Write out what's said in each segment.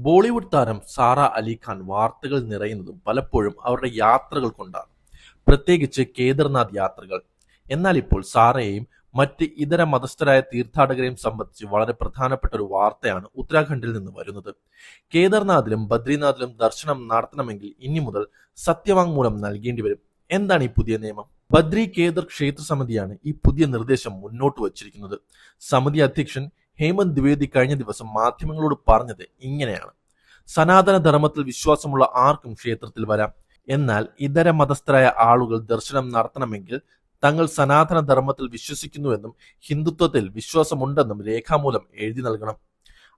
ബോളിവുഡ് താരം സാറ അലി ഖാൻ വാർത്തകൾ നിറയുന്നതും പലപ്പോഴും അവരുടെ യാത്രകൾ കൊണ്ടാണ്, പ്രത്യേകിച്ച് കേദർനാഥ് യാത്രകൾ. എന്നാൽ ഇപ്പോൾ സാറയെയും മറ്റ് ഇതര മതസ്ഥരായ തീർത്ഥാടകരെയും സംബന്ധിച്ച് വളരെ പ്രധാനപ്പെട്ട ഒരു വാർത്തയാണ് ഉത്തരാഖണ്ഡിൽ നിന്ന് വരുന്നത്. കേദർനാഥിലും ബദ്രിനാഥിലും ദർശനം നടത്തണമെങ്കിൽ ഇനി മുതൽ സത്യവാങ്മൂലം നൽകേണ്ടി വരും. എന്താണ് ഈ പുതിയ നിയമം? ബദ്രി കേദർ ക്ഷേത്ര സമിതിയാണ് ഈ പുതിയ നിർദ്ദേശം മുന്നോട്ട് വച്ചിരിക്കുന്നത്. സമിതി അധ്യക്ഷൻ ഹേമന്ത് ദ്വിവേദി കഴിഞ്ഞ ദിവസം മാധ്യമങ്ങളോട് പറഞ്ഞത് ഇങ്ങനെയാണ്: സനാതന ധർമ്മത്തിൽ വിശ്വാസമുള്ള ആർക്കും ക്ഷേത്രത്തിൽ വരാം. എന്നാൽ ഇതര മതസ്ഥരായ ആളുകൾ ദർശനം നടത്തണമെങ്കിൽ തങ്ങൾ സനാതന ധർമ്മത്തിൽ വിശ്വസിക്കുന്നുവെന്നും ഹിന്ദുത്വത്തിൽ വിശ്വാസമുണ്ടെന്നും രേഖാമൂലം എഴുതി നൽകണം.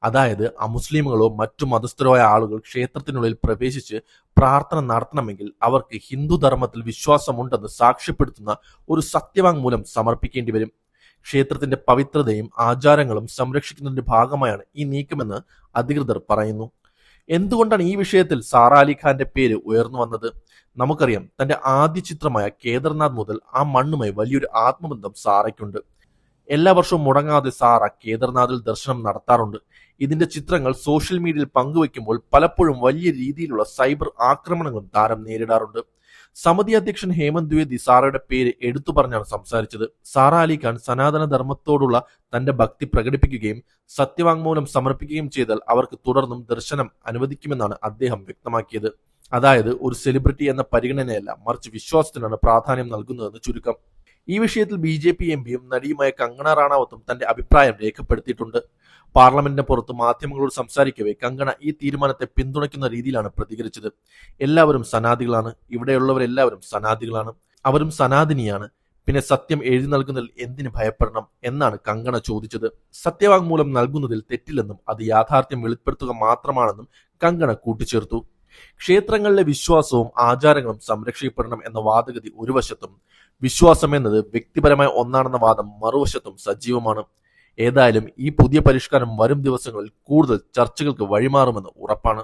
അതായത് അമുസ്ലിമുകളോ മറ്റു മതസ്ഥരോ ആയ ആളുകൾ ക്ഷേത്രത്തിനുള്ളിൽ പ്രവേശിച്ച് പ്രാർത്ഥന നടത്തണമെങ്കിൽ അവർക്ക് ഹിന്ദു ധർമ്മത്തിൽ വിശ്വാസമുണ്ടെന്ന് സാക്ഷ്യപ്പെടുത്തുന്ന ഒരു സത്യവാങ്മൂലം സമർപ്പിക്കേണ്ടി വരും. ക്ഷേത്രത്തിന്റെ പവിത്രതയും ആചാരങ്ങളും സംരക്ഷിക്കുന്നതിന്റെ ഭാഗമായാണ് ഈ നീക്കമെന്ന് അധികൃതർ പറയുന്നു. എന്തുകൊണ്ടാണ് ഈ വിഷയത്തിൽ സാറ അലി ഖാന്റെ പേര് ഉയർന്നു വന്നത്? നമുക്കറിയാം, തന്റെ ആദ്യ ചിത്രമായ കേദർനാഥ് മുതൽ ആ മണ്ണുമായി വലിയൊരു ആത്മബന്ധം സാറയ്ക്കുണ്ട്. എല്ലാ വർഷവും മുടങ്ങാതെ സാറ കേദർനാഥിൽ ദർശനം നടത്താറുണ്ട്. ഇതിന്റെ ചിത്രങ്ങൾ സോഷ്യൽ മീഡിയയിൽ പങ്കുവെക്കുമ്പോൾ പലപ്പോഴും വലിയ രീതിയിലുള്ള സൈബർ ആക്രമണങ്ങളും താരം നേരിടാറുണ്ട്. സമിതി അധ്യക്ഷൻ ഹേമന്ത് ദ്വിവേദി സാറയുടെ പേര് എടുത്തു പറഞ്ഞാണ് സംസാരിച്ചത്. സാറ അലി ഖാൻ സനാതന ധർമ്മത്തോടുള്ള തന്റെ ഭക്തി പ്രകടിപ്പിക്കുകയും സത്യവാങ്മൂലം സമർപ്പിക്കുകയും ചെയ്താൽ അവർക്ക് തുടർന്നും ദർശനം അനുവദിക്കുമെന്നാണ് അദ്ദേഹം വ്യക്തമാക്കിയത്. അതായത് ഒരു സെലിബ്രിറ്റി എന്ന പരിഗണനയല്ല, മറിച്ച് വിശ്വാസത്തിനാണ് പ്രാധാന്യം നൽകുന്നതെന്ന് ചുരുക്കം. ഈ വിഷയത്തിൽ BJP എംപിയും നടിയുമായ കങ്കണ റാണാവത്തും തന്റെ അഭിപ്രായം രേഖപ്പെടുത്തിയിട്ടുണ്ട്. പാർലമെന്റിന് പുറത്ത് മാധ്യമങ്ങളോട് സംസാരിക്കവേ കങ്കണ ഈ തീരുമാനത്തെ പിന്തുണയ്ക്കുന്ന രീതിയിലാണ് പ്രതികരിച്ചത്. എല്ലാവരും സനാദികളാണ്, ഇവിടെയുള്ളവരെല്ലാവരും സനാദികളാണ്, അവരും സനാതിനിയാണ്, പിന്നെ സത്യം എഴുതി നൽകുന്നതിൽ എന്തിന് ഭയപ്പെടണം എന്നാണ് കങ്കണ ചോദിച്ചത്. സത്യവാങ്മൂലം നൽകുന്നതിൽ തെറ്റില്ലെന്നും അത് യാഥാർത്ഥ്യം വെളിപ്പെടുത്തുക മാത്രമാണെന്നും കങ്കണ കൂട്ടിച്ചേർത്തു. ക്ഷേത്രങ്ങളിലെ വിശ്വാസവും ആചാരങ്ങളും സംരക്ഷിക്കപ്പെടണം എന്ന വാദഗതി ഒരു വശത്തും, വിശ്വാസം എന്നത് വ്യക്തിപരമായ ഒന്നാണെന്ന വാദം മറുവശത്തും സജീവമാണ്. ഏതായാലും ഈ പുതിയ പരിഷ്കാരം വരും ദിവസങ്ങളിൽ കൂടുതൽ ചർച്ചകൾക്ക് വഴിമാറുമെന്ന് ഉറപ്പാണ്.